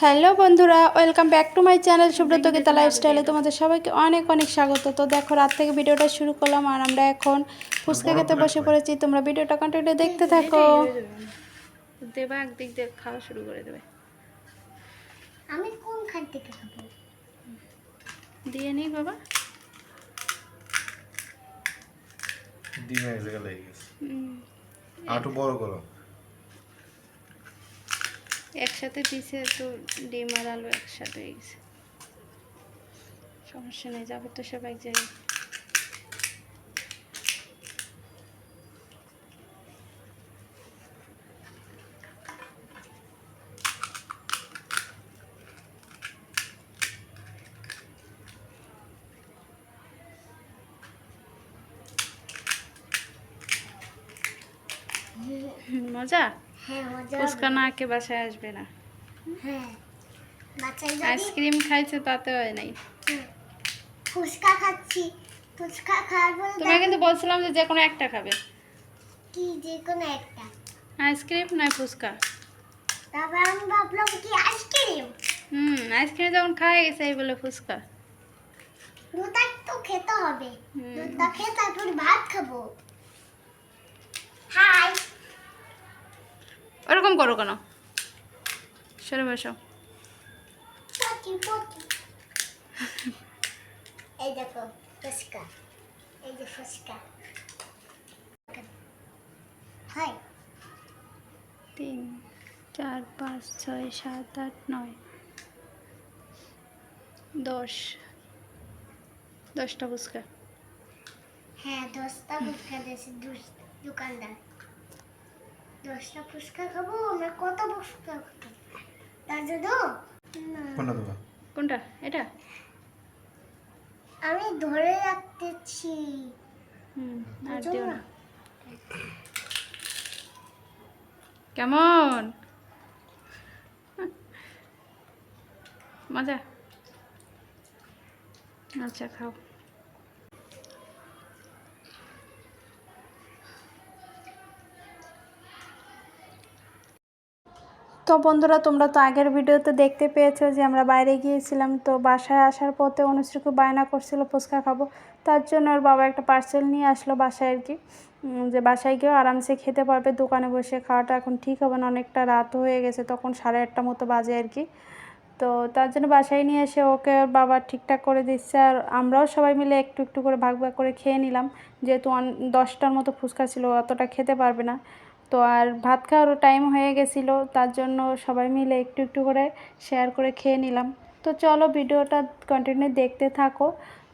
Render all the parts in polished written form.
Hello বন্ধুরা, welcome back to my channel Subrata Gita লাইফস্টাইলে তোমাদের সবাইকে অনেক অনেক স্বাগত। তো দেখো, রাত থেকে ভিডিওটা শুরু করলাম আর আমরা এখন ফুচকা খেতে বসে পড়েছি। তোমরা ভিডিওটা কন্টিনিউ দেখতে থাকো। দেবা একদিক দিয়ে খাওয়া শুরু করে দেবে। আমি কোন খান থেকে খাবো? দিয়ে নি বাবা। ডিমে এক জায়গায় লেগে গেছে। আটু বড় করো। একসাথে দিছে তো, ডিম আর আলু একসাথে হয়ে গেছে। সমস্যা নেই, যাবে তো সব এক জায়গায়। মজা? হ্যাঁ মজা। ফুচকা না খেয়ে বাসায় আসবে না। হ্যাঁ বাচ্চাই যদি আইসক্রিম খাইছে তাতে হয় নাই। ফুচকা খাচ্ছি, ফুচকা খাওয়ার পরে তোমাকে কিন্তু বলছিলাম যে কোনো একটা খাবে, কি যে কোনো একটা। আইসক্রিম নয় ফুচকা। তারপর আমি ভাবলাম কি আইসক্রিম, আইসক্রিম যখন খাওয়া গেছে এই বলে ফুচকা। দুধটা তো খেতে হবে, দুধটা খেয়ে তারপর ভাত খাবো। হাই, ওরকম করো কেন? সরে বসো। পটি পটি। এই দেখো ফুচকা, এই যে ফুচকা। হাই 3 4 5 6 7 8 9 10টা ফুচকা। হ্যাঁ 10টা ফুচকা দিয়েছে দোকানদার। 10টা ফুচকা খাবো, আমরা কত ফুচকা খাবো তার জন্য কোনটা দেবা? কোনটা? এটা? আমি ধরে রাখতেছি। আর দিও না। কেমন মজা? আচ্ছা খাও। তো বন্ধুরা, তোমরা তো আগের ভিডিওতে দেখতে পেয়েছো যে আমরা বাইরে গিয়েছিলাম। তো বাসায় আসার পথে অনুশ্রী খুব বায়না করছিল ফুচকা খাবো, তার জন্য ওর বাবা একটা পার্সেল নিয়ে আসলো বাসায় আর কি, যে বাসায় গিয়েও আরামসে খেতে পারবে। দোকানে বসে খাওয়াটা এখন ঠিক হবে না, অনেকটা রাত হয়ে গেছে, তখন 8:30 মতো বাজে আর কি। তো তার জন্য বাসায় নিয়ে এসে ওকে ওর বাবা ঠিকঠাক করে দিচ্ছে, আর আমরাও সবাই মিলে একটু একটু করে ভাগ ভাগ করে খেয়ে নিলাম। যেহেতু 10টার মতো ফুচকা ছিল, অতটা খেতে পারবে না। তো আর ভাত খাওয়ারও টাইম হয়ে গেছিলো, তার জন্য সবাই মিলে একটু একটু করে শেয়ার করে খেয়ে নিলাম। তো চলো ভিডিওটা কন্টিনিউ দেখতে থাকো।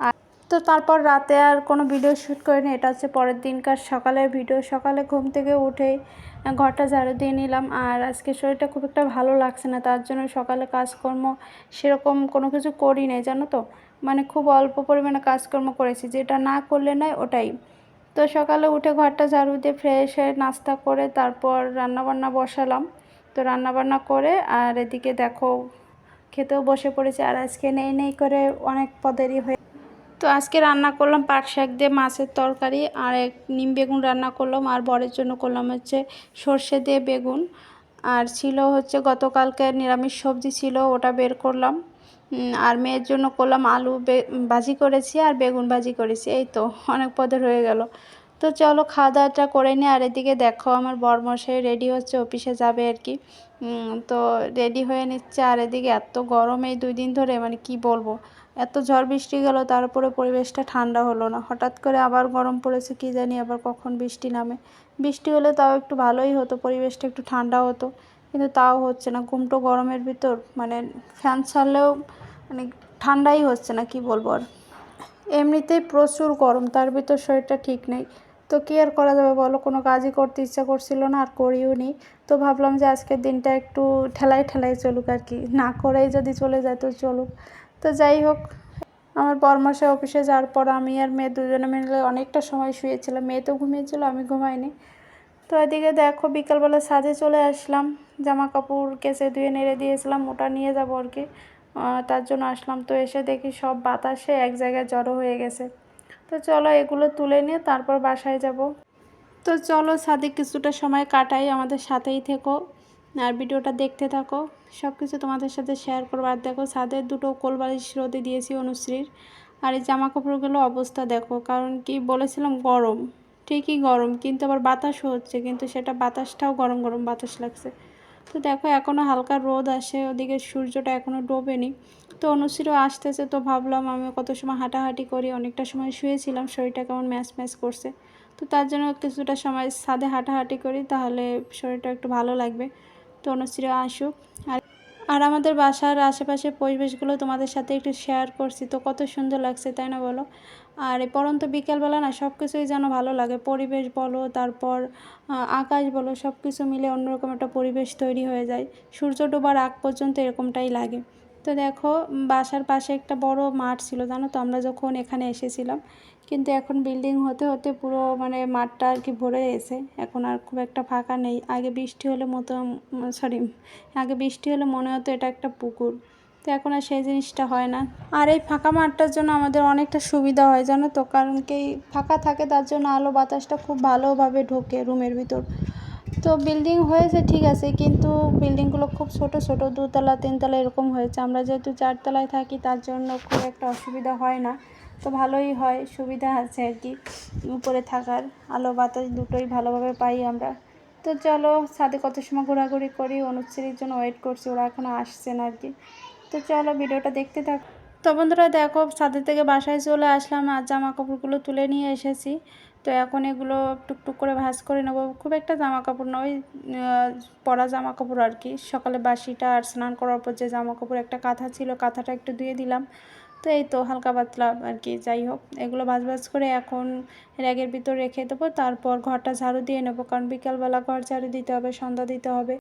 আর তো তারপর রাতে আর কোনো ভিডিও শ্যুট করিনি, এটা হচ্ছে পরের দিনকার সকালের ভিডিও। সকালে ঘুম থেকে উঠেই ঘরটা ঝাড়ু দিয়ে নিলাম, আর আজকে শরীরটা খুব একটা ভালো লাগছে না, তার জন্য সকালে কাজকর্ম সেরকম কোনো কিছু করি নাই, জানো তো। মানে খুব অল্প পরিমাণে কাজকর্ম করেছি, যেটা না করলে নয় ওটাই। তো সকালে উঠে ঘরটা ঝাড়ু দিয়ে ফ্রেশ হয়ে নাস্তা করে তারপর রান্নাবান্না বসালাম। তো রান্নাবান্না করে আর এদিকে দেখো খেতেও বসে পড়েছি, আর আজকে নেই নেই করে অনেক পদেরই হয়ে। তো আজকে রান্না করলাম পাট শাক দিয়ে মাছের তরকারি, আর এক নিম বেগুন রান্না করলাম, আর বরের জন্য করলাম হচ্ছে সর্ষে দিয়ে বেগুন। আর ছিল হচ্ছে গতকালকে নিরামিষ সবজি ছিল, ওটা বের করলাম। আর মেয়ের জন্য করলাম আলু ভাজি করেছি আর বেগুন ভাজি করেছি। এই তো অনেক পদের হয়ে গেল। তো চলো খাওয়া দাওয়াটা করে নিই। আর এদিকে দেখো আমার বরমশাই রেডি হচ্ছে, অফিসে যাবে আর কি। তো রেডি হয়ে নিচ্ছে, আর এদিকে এত গরম এই 2 দিন ধরে, মানে কি বলবো। এত ঝড় বৃষ্টি গেল, তারপরে পরিবেশটা ঠান্ডা হলো না, হঠাৎ করে আবার গরম পড়েছে, কি জানি আবার কখন বৃষ্টি নামে। বৃষ্টি হলে তাও একটু ভালোই হতো, পরিবেশটা একটু ঠান্ডা হতো, কিন্তু তাও হচ্ছে না। গুমটো গরমের ভিতর মানে ফ্যান ছাড়লেও মানে ঠান্ডাই হচ্ছে না, কি বলবো আর। এমনিতেই প্রচুর গরম, তার ভিতর শরীরটা ঠিক নেই। তো কী আর করা যাবে বলো, কোনো কাজই করতে ইচ্ছা করছিল না, আর করিও নি। তো ভাবলাম যে আজকের দিনটা একটু ঠেলাই ঠেলাই চলুক আর কি, না করেই যদি চলে যায় তো চলুক। তো যাই হোক, আমার বরমশাই অফিসে যাওয়ার পর আমি আর মেয়ে দুজনে মিলে অনেকটা সময় শুয়েছিলাম। মেয়ে তো ঘুমিয়েছিল, আমি ঘুমাইনি। তো এদিকে দেখো বিকালবেলা সাজে চলে আসলাম, জামা কাপড় কেচে ধুয়ে নেড়ে দিয়েছিলাম, ওটা নিয়ে যাবো আর কি, তার জন্য আসলাম। তো এসে দেখি সব বাতাসে এক জায়গায় জড়ো হয়ে গেছে। তো চলো এগুলো তুলে নিয়ে তারপর বাসায় যাব। তো চলো ছাদে কিছুটা সময় কাটাই, আমাদের সাথেই থেকো। আর ভিডিওটা দেখতে থাকো, সব কিছু তোমাদের সাথে শেয়ার করবো। আর দেখো ছাদের দুটো কোলবালিশ রোদে দিয়েছি অনুশ্রীর। আর এই জামা কাপড়গুলো অবস্থা দেখো, কারণ কি বলেছিলাম গরম, ঠিকই গরম, কিন্তু আবার বাতাসও হচ্ছে, কিন্তু সেটা বাতাসটাও গরম গরম বাতাস লাগছে। তো দেখো এখনও হালকা রোদ আসে, ওদিকে সূর্যটা এখনও ডোবেনি। তো অনুশ্রীও আসতেছে, তো ভাবলাম আমি কত সময় হাঁটাহাঁটি করি, অনেকটা সময় শুয়েছিলাম, শরীরটা কেমন ম্যাচ ম্যাচ করছে। তো তার জন্য কিছুটা সময় ছাদে হাঁটাহাঁটি করি, তাহলে শরীরটা একটু ভালো লাগবে। তো অনুশ্রীও আসুক। আর আমাদের বাসার আশেপাশে পরিবেশগুলো তোমাদের সাথে একটু শেয়ার করছি, তো কত সুন্দর লাগছে তাই না বলো। আর এই পরন্ত বিকেলবেলা না সব কিছুই যেন ভালো লাগে, পরিবেশ বলো, তারপর আকাশ বলো, সব কিছু মিলে অন্যরকম একটা পরিবেশ তৈরি হয়ে যায়। সূর্য ডোবার আগ পর্যন্ত এরকমটাই লাগে। তো দেখো বাসার পাশে একটা বড় মাঠ ছিল জানো তো, আমরা যখন এখানে এসেছিলাম, কিন্তু এখন বিল্ডিং হতে হতে পুরো মানে মাঠটা আর কি ভরে গেছে, এখন আর খুব একটা ফাঁকা নেই। আগে বৃষ্টি হলে আগে বৃষ্টি হলে মনে হতো এটা একটা পুকুর, তো এখন আর সেই জিনিসটা হয় না। আর এই ফাঁকা মাঠটার জন্য আমাদের অনেকটা সুবিধা হয় জানো তো, কারণ কি ফাঁকা থাকে তার জন্য আলো বাতাসটা খুব ভালোভাবে ঢোকে রুমের ভিতর। তো বিল্ডিং হয়েছে ঠিক আছে, কিন্তু বিল্ডিংগুলো খুব ছোট ছোট, 2তলা 3তলা এরকম হয়েছে। আমরা যেহেতু 4তলায় থাকি তার জন্য খুব একটা অসুবিধা হয় না, তো ভালোই হয়, সুবিধা আছে আর কি উপরে থাকার, আলো বাতাস দুটোই ভালোভাবে পাই আমরা। তো চলো ছাদে কত সময় ঘোরাঘুরি করি, অনুচ্ছেদের জন্য ওয়েট করছি, ওরা এখনও আসছে না আর কি। তো চলো ভিডিওটা দেখতে থাকো। তো বন্ধুরা দেখো ছাদের থেকে বাসায় চলে আসলাম, আর জামা কাপড়গুলো তুলে নিয়ে এসেছি। তো এখন এগুলো টুকটুক করে ভাঁজ করে নেবো, খুব একটা জামা কাপড় নয়, পরা জামা কাপড় আর কি, সকালে বাসিটা আর স্নান করার পর যে জামা কাপড় একটা কাঁথা ছিল, কাঁথাটা একটু ধুয়ে দিলাম। তো এই তো হালকা পাতলা আর কি, যাই হোক এগুলো ভাঁজ করে এখন র্যাগের ভিতর রেখে দেবো, তারপর ঘরটা ঝাড়ু দিয়ে নেবো, কারণ বিকালবেলা ঘর ঝাড়ু দিতে হবে, সন্ধ্যা দিতে হবে।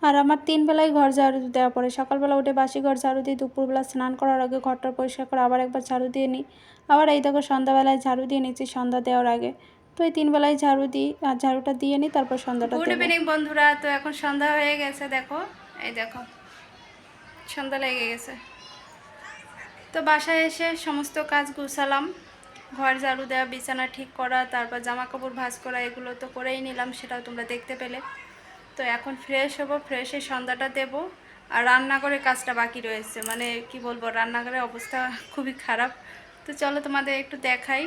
আর আমার 3 বেলায় ঘর ঝাড়ু দেওয়া পড়ে, সকালবেলা উঠে বাসি ঘর ঝাড়ু দিই, দুপুরবেলা স্নান করার আগে ঘরটা পরিষ্কার করে আবার একবার ঝাড়ু দিয়ে নিই, আবার এই দেখো সন্ধ্যাবেলায় ঝাড়ু দিয়ে নিচ্ছি সন্ধ্যা দেওয়ার আগে। তো এই 3 বেলায় ঝাড়ু দিই, আর ঝাড়ুটা দিয়ে নিই, তারপর সন্ধ্যাটা দেবো। গুড ইভিনিং বন্ধুরা, তো এখন সন্ধ্যা হয়ে গেছে, দেখো এই দেখো সন্ধ্যা লেগে গেছে। তো বাসায় এসে সমস্ত কাজ গুছালাম, ঘর ঝাড়ু দেওয়া, বিছানা ঠিক করা, তারপর জামা কাপড় ভাঁজ করা, এগুলো তো করেই নিলাম, সেটাও তোমরা দেখতে পেলে। তো এখন ফ্রেশ হবো, ফ্রেশে সন্ধ্যাটা দেবো। আর রান্নাঘরের কাজটা বাকি রয়েছে, মানে কি বলবো, রান্নাঘরের অবস্থা খুবই খারাপ। তো চলো তোমাদের একটু দেখাই।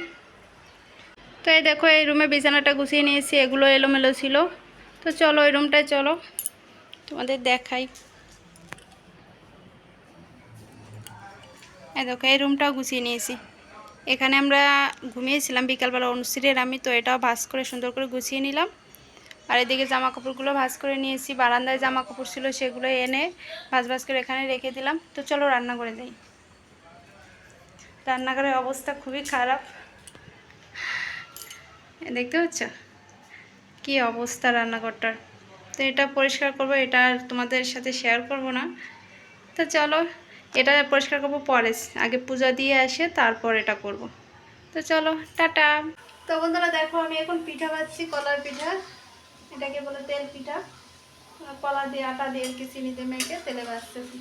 তো এই দেখো এই রুমে বিছানাটা গুছিয়ে নিয়েছি, এগুলো এলোমেলো ছিল। তো চলো ওই রুমটায় চলো তোমাদের দেখাই। এই দেখো এই রুমটাও গুছিয়ে নিয়েছি, এখানে আমরা ঘুমিয়েছিলাম বিকালবেলা অনুশ্রীর আমি, তো এটাও ভাঁজ করে সুন্দর করে গুছিয়ে নিলাম। আর এদিকে জামা কাপড়গুলো ভাঁজ করে নিয়েছি, বারান্দায় জামা কাপড় ছিল সেগুলো এনে ভাঁজ করে এখানে রেখে দিলাম। তো চলো রান্না করে দিই। রান্নাঘরের অবস্থা খুবই খারাপ, দেখতে পাচ্ছ কি অবস্থা রান্নাঘরটার। তো এটা পরিষ্কার করব, এটা আর তোমাদের সাথে শেয়ার করব না। তো চলো এটা পরিষ্কার করব পরে, আগে পূজা দিয়ে আসে তারপর এটা করব। তো চলো টাটা। তো বন্ধুরা দেখো আমি এখন পিঠা বাচ্ছি, কলার পিঠা, এটাকে বলে তেল পিঠা, কলা দিয়ে আটা দিয়ে কি চিনিতে মেখে তেলে ভাজতেছি।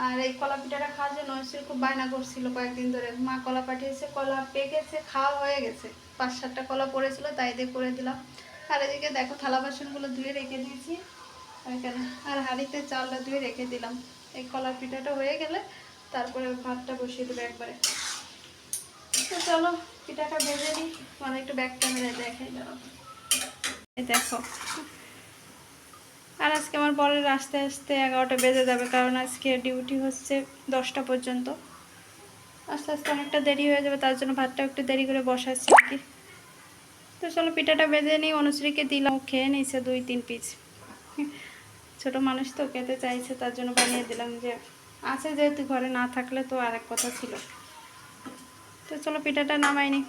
আর এই কলা পিঠাটা খাওয়ার জন্য খুব বায়না করছিল কয়েকদিন ধরে, মা কলা পাঠিয়েছে, কলা পেকেছে, খাওয়া হয়ে গেছে, 5-7টা কলা পড়েছিল, তাই দিয়ে করে দিলাম। আর এদিকে দেখো থালা বাসনগুলো ধুয়ে রেখে দিয়েছি ওইখানে, আর হাঁড়িতে চালটা ধুয়ে রেখে দিলাম। এই কলার পিঠাটা হয়ে গেলে তারপরে ভাতটা বসিয়ে দেবে একবারে। তো চলো পিঠাটা ভেজে নিই, মানে একটু ব্যাক ক্যামেরায় দেখাই দাও। এই দেখো, আর আজকে আমার বরের আস্তে আস্তে 11টা বেজে যাবে, কারণ আজকে ডিউটি হচ্ছে 10টা পর্যন্ত, আস্তে আস্তে অনেকটা দেরি হয়ে যাবে, তার জন্য ভাতটা একটু দেরি করে বসাচ্ছি আর কি। তো চলো পিঠাটা বেজে নিই, অনুশ্রীকে দিলাম, খেয়ে নিয়েছে 2-3 পিস, ছোটো মানুষ তো খেতে চাইছে, তার জন্য বানিয়ে দিলাম, যে আছে যেহেতু ঘরে, না থাকলে তো আরেক কথা ছিল। তো চলো পিঠাটা নামাই নি।